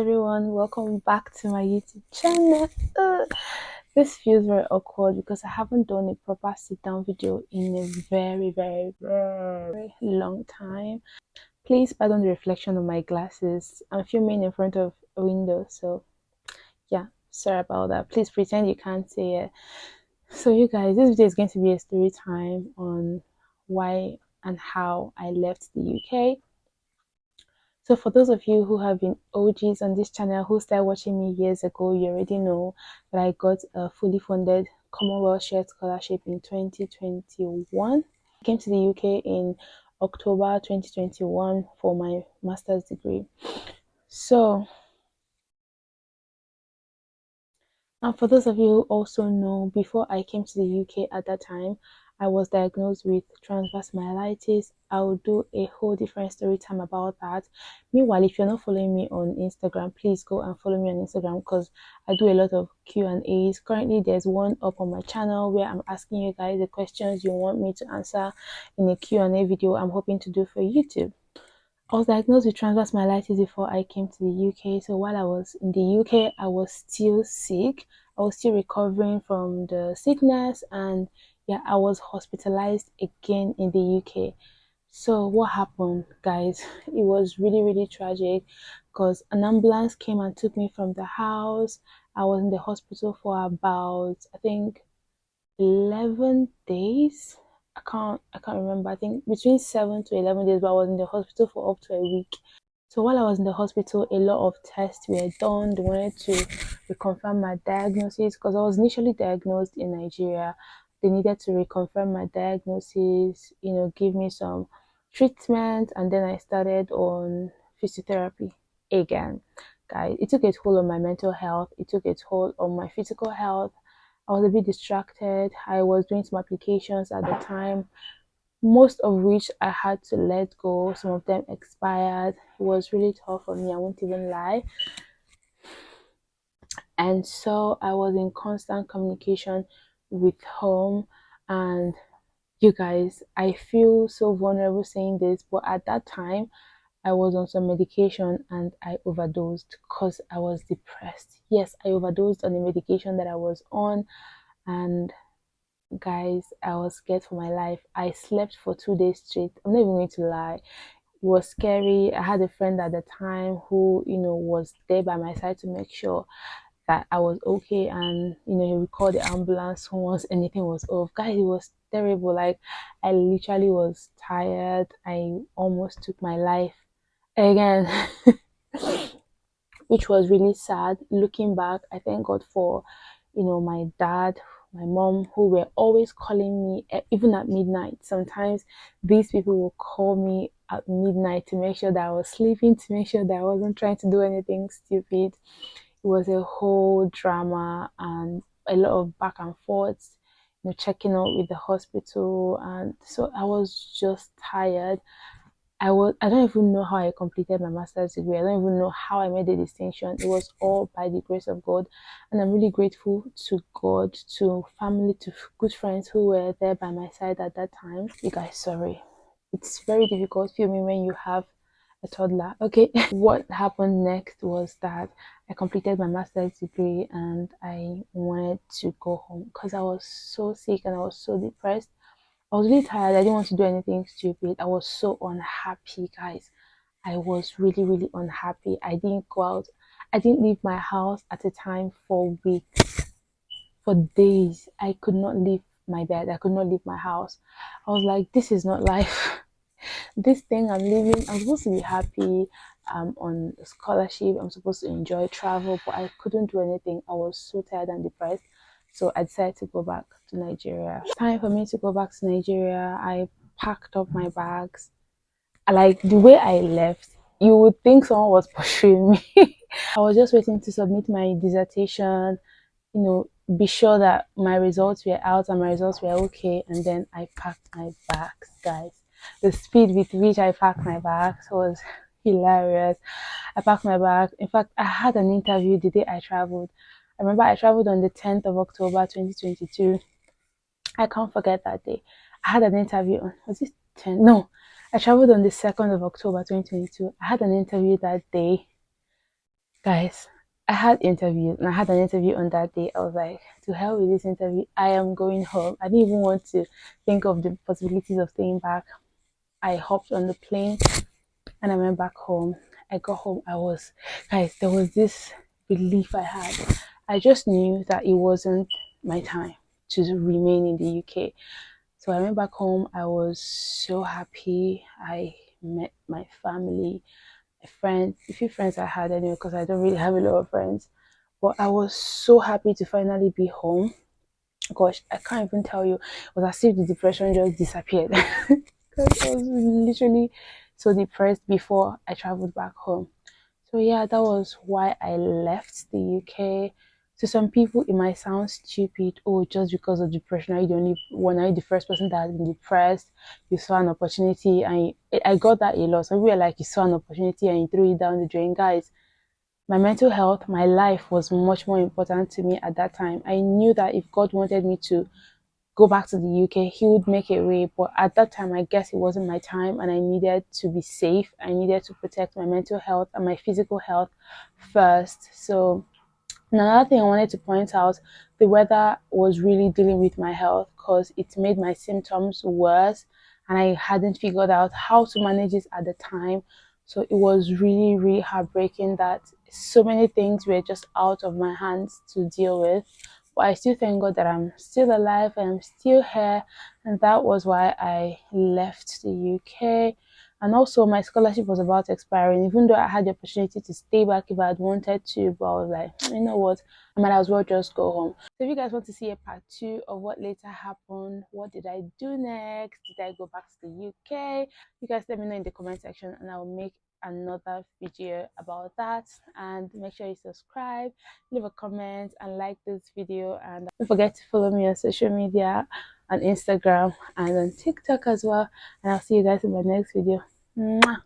everyone, welcome back to my YouTube channel. This feels very awkward because I haven't done a proper sit down video in a very long time. Please pardon the reflection of my glasses. I'm filming in front of a window, so yeah, sorry about that. Please pretend you can't see it. So you guys, this video is going to be a story time on why and how I left the UK. So for those of you who have been OGs on this channel who started watching me years ago, you already know that I got a fully funded Commonwealth Shared Scholarship in 2021. I came to the UK in October 2021 for my master's degree. So, and for those of you who also know, before I came to the UK at that time, I was diagnosed with transverse myelitis. I'll do a whole different story time about that. Meanwhile, if you're not following me on Instagram, please go and follow me on Instagram because I do a lot of Q&As. Currently, there's one up on my channel where I'm asking you guys the questions you want me to answer in a Q&A video I'm hoping to do for YouTube. I was diagnosed with transverse myelitis before I came to the UK. So while I was in the UK, I was still sick. I was still recovering from the sickness, and yeah, I was hospitalized again in the UK. So what happened, guys? It was really tragic because an ambulance came and took me from the house. I was in the hospital for about, I think, 11 days. I can't remember. I think between 7 to 11 days, but I was in the hospital for up to a week. So while I was in the hospital, a lot of tests were done. They wanted to reconfirm my diagnosis because I was initially diagnosed in Nigeria. They needed to reconfirm my diagnosis, give me some treatment, and then I started on physiotherapy again. Guys, it took a toll on my mental health. It took a toll on my physical health. I was a bit distracted. I was doing some applications at the time, most of which I had to let go. Some of them expired. It was really tough for me, I won't even lie. And so I was in constant communication with home. And you guys, I feel so vulnerable saying this, but at that time, I was on some medication and I overdosed because I was depressed. Yes, I overdosed on the medication that I was on, and guys, I was scared for my life. I slept for 2 days straight. I'm not even going to lie. It was scary. I had a friend at the time who, was there by my side to make sure that I was okay, and he would call the ambulance once anything was off. Guys, it was terrible. Like, I literally was tired. I almost took my life again. Which was really sad. Looking back, I thank God for, my dad, my mom, who were always calling me, even at midnight. Sometimes these people will call me at midnight to make sure that I was sleeping, to make sure that I wasn't trying to do anything stupid. It was a whole drama and a lot of back and forth, checking out with the hospital. And so I was just tired. I don't even know how I completed my master's degree. I don't even know how I made the distinction. It was all by the grace of God. And I'm really grateful to God, to family, to good friends who were there by my side at that time. You guys, sorry. It's very difficult filming when you have a toddler. Okay. What happened next was that I completed my master's degree and I wanted to go home because I was so sick and I was so depressed. I was really tired. I didn't want to do anything stupid. I was so unhappy, guys. I was really unhappy. I didn't go out. I didn't leave my house at a time for weeks, for days. I could not leave my bed. I could not leave my house. I was like, this is not life. This thing I'm living, I'm supposed to be happy. I'm on a scholarship. I'm supposed to enjoy travel, but I couldn't do anything. I was so tired and depressed. So I decided to go back to Nigeria. Time for me to go back to Nigeria. I packed up my bags. Like, the way I left, you would think someone was pursuing me. I was just waiting to submit my dissertation, be sure that my results were out and my results were okay, and then I packed my bags, guys. The speed with which I packed my bags was hilarious. I packed my bag. In fact, I had an interview the day I traveled. I remember I traveled on the 10th of October 2022. I can't forget that day. I had an interview on, was it 10? No, I traveled on the 2nd of October 2022. I had an interview that day. Guys, I had interviews and I had an interview on that day. I was like, to hell with this interview. I am going home. I didn't even want to think of the possibilities of staying back. I hopped on the plane and I went back home. I got home. Guys, there was this relief I had. I just knew that it wasn't my time to remain in the UK. So I went back home. I was so happy. I met my family, my friends, a few friends I had anyway, because I don't really have a lot of friends. But I was so happy to finally be home. Gosh, I can't even tell you. It was as if the depression just disappeared. Because I was literally so depressed before I traveled back home. So yeah, that was why I left the UK. To some people, it might sound stupid. Oh, just because of depression, are you the only one? Are you the first person that has been depressed? You saw an opportunity, and I got that a lot. Some people are like, you saw an opportunity and you threw it down the drain, guys. My mental health, my life was much more important to me at that time. I knew that if God wanted me to go back to the UK, he would make a way. But at that time, I guess it wasn't my time, and I needed to be safe. I needed to protect my mental health and my physical health first. So, another thing I wanted to point out, the weather was really dealing with my health because it made my symptoms worse, and I hadn't figured out how to manage it at the time. So, it was really, really heartbreaking that so many things were just out of my hands to deal with. But I still thank God that I'm still alive and I'm still here. And that was why I left the UK. And also, my scholarship was about expiring, even though I had the opportunity to stay back if I had wanted to. But I was like, you know what, I might as well just go home. So, if you guys want to see a part two of what later happened, what did I do next? Did I go back to the UK? You guys let me know in the comment section, and I will make another video about that. And make sure you subscribe, leave a comment, and like this video. And don't forget to follow me on social media, on Instagram and on TikTok as well. And I'll see you guys in my next video. Mwah.